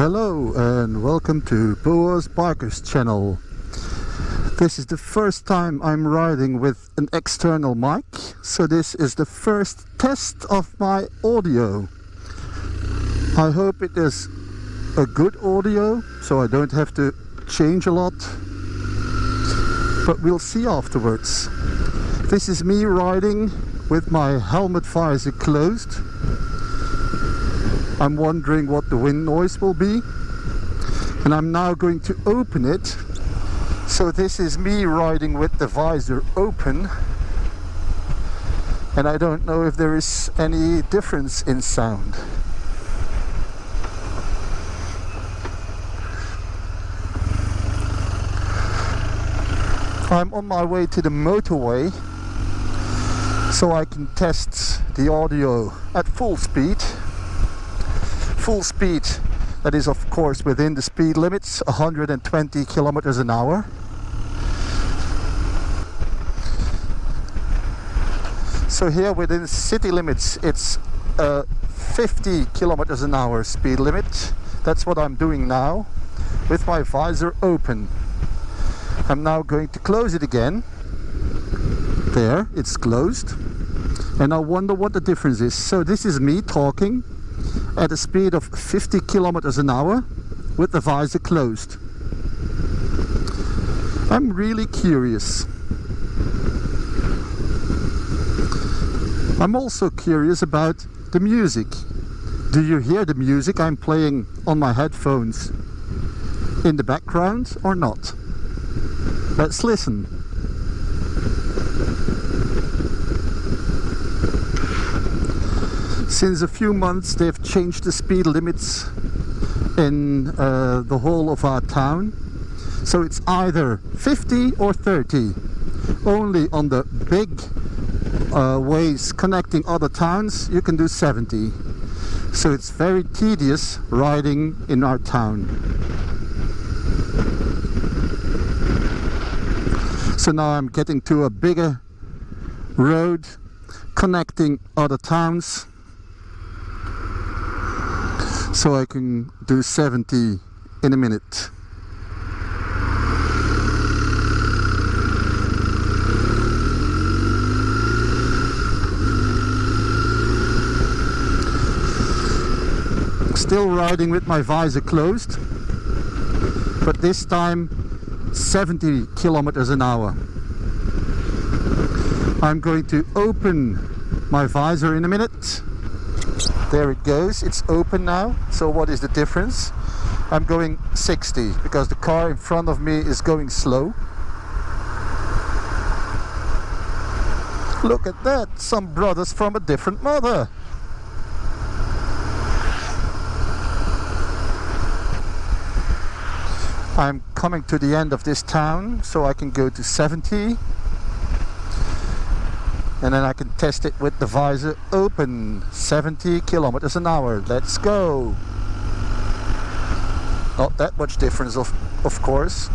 Hello and welcome to Boa's Biker's channel. This is the first time I'm riding with an external mic, so this is the first test of my audio. I hope it is a good audio, so I don't have to change a lot, but we'll see afterwards. This is me riding with my helmet visor closed. I'm wondering what the wind noise will be, and I'm now going to open it. So this is me riding with the visor open, and I don't know if there is any difference in sound. I'm on my way to the motorway, so I can test the audio at full speed. Full speed, that is of course within the speed limits, 120 kilometers an hour. So here within city limits it's 50 kilometers an hour speed limit. That's what I'm doing now with my visor open. I'm now going to close it again. There, it's closed. And I wonder what the difference is. So this is me talking at a speed of 50 kilometers an hour with the visor closed. I'm really curious. I'm also curious about the music. Do you hear the music I'm playing on my headphones in the background or not? Let's listen. Since a few months they've changed the speed limits in the whole of our town. So it's either 50 or 30. Only on the big ways connecting other towns you can do 70. So it's very tedious riding in our town. So now I'm getting to a bigger road connecting other towns, so I can do 70 in a minute. Still riding with my visor closed, but this time 70 kilometers an hour. I'm going to open my visor in a minute. There it goes, it's open now. So what is the difference? I'm going 60 because the car in front of me is going slow. Look at that, some brothers from a different mother. I'm coming to the end of this town, so I can go to 70. And then I can test it with the visor open. 70 kilometers an hour. Let's go. Not that much difference, of course.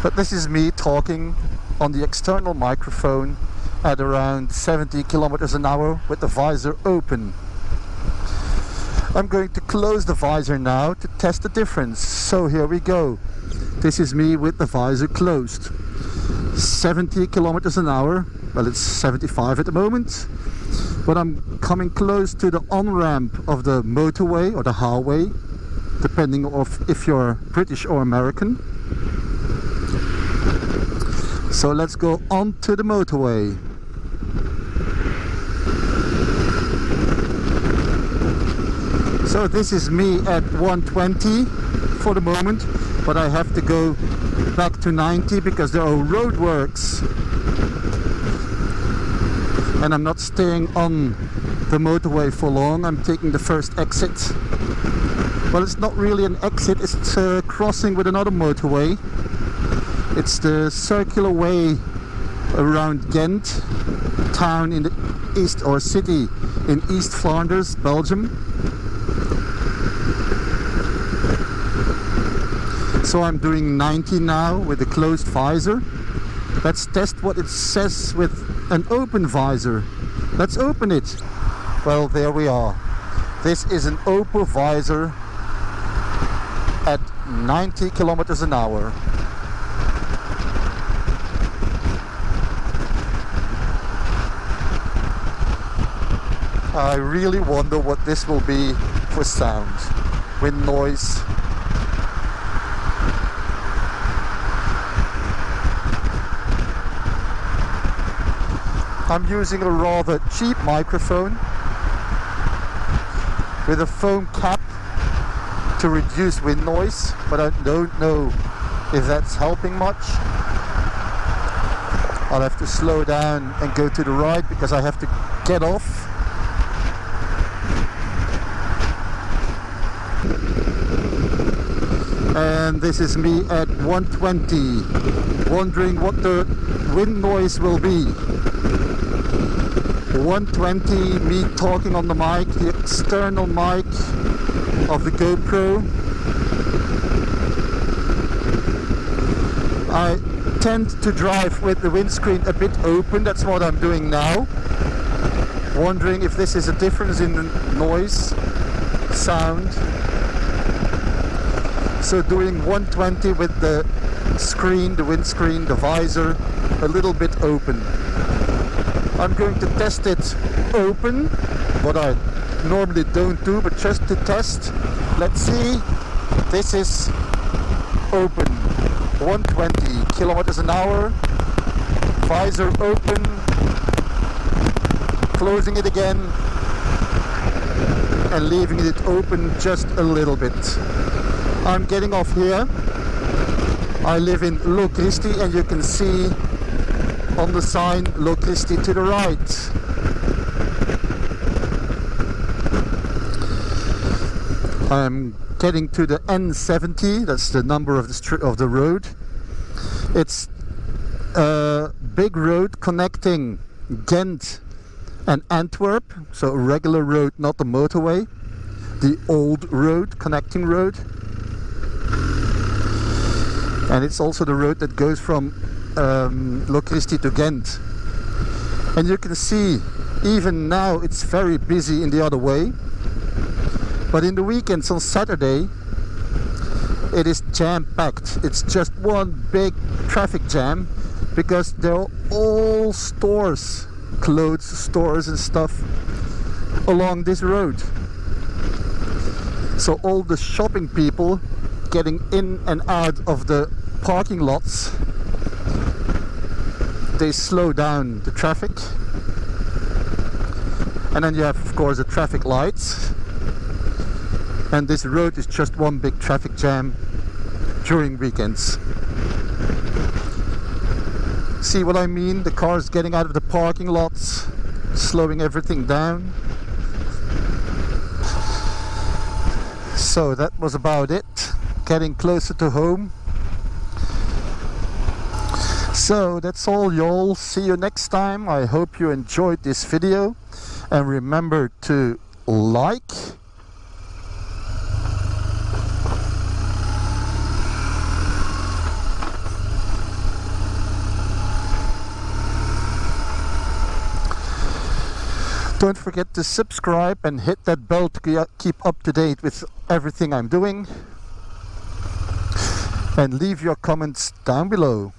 But this is me talking on the external microphone at around 70 kilometers an hour with the visor open. I'm going to close the visor now to test the difference. So here we go. This is me with the visor closed. 70 kilometers an hour. Well, it's 75 at the moment, but I'm coming close to the on-ramp of the motorway or the highway, depending on if you're British or American. So let's go on to the motorway. So this is me at 120 for the moment, but I have to go back to 90 because there are roadworks and I'm not staying on the motorway for long. I'm taking the first exit. Well, it's not really an exit, it's a crossing with another motorway. It's the circular way around Ghent, town in the east, or city in East Flanders, Belgium. So I'm doing 90 now with a closed visor. Let's test what it says with an open visor. Let's open it. Well, there we are. This is an open visor at 90 kilometers an hour. I really wonder what this will be for sound, wind noise. I'm using a rather cheap microphone with a foam cap to reduce wind noise, but I don't know if that's helping much. I'll have to slow down and go to the right because I have to get off. And this is me at 120, wondering what the wind noise will be. 120, me talking on the mic, the external mic of the GoPro. I tend to drive with the windscreen a bit open, that's what I'm doing now. Wondering if this is a difference in the noise, sound. So doing 120 with the screen, the windscreen, the visor a little bit open. I'm going to test it open, what I normally don't do, but just to test. Let's see. This is open, 120 kilometers an hour, visor open, closing it again and leaving it open just a little bit. I'm getting off here. I live in Lo Cristi and you can see on the sign Lo Cristi to the right. I'm getting to the N70, that's the number of the road. It's a big road connecting Ghent and Antwerp, so a regular road, not the motorway, the old road, connecting road. And it's also the road that goes from Lo Cristi to Ghent. And you can see even now it's very busy in the other way, but in the weekends on Saturday it is jam-packed. It's just one big traffic jam because there are all stores, clothes stores and stuff along this road. So all the shopping people getting in and out of the parking lots, they slow down the traffic. And then you have of course the traffic lights, and this road is just one big traffic jam during weekends. See what I mean? The cars getting out of the parking lots, slowing everything down. So that was about it, getting closer to home. So that's all y'all, see you next time. I hope you enjoyed this video, and remember to like, don't forget to subscribe and hit that bell to keep up to date with everything I'm doing, and leave your comments down below.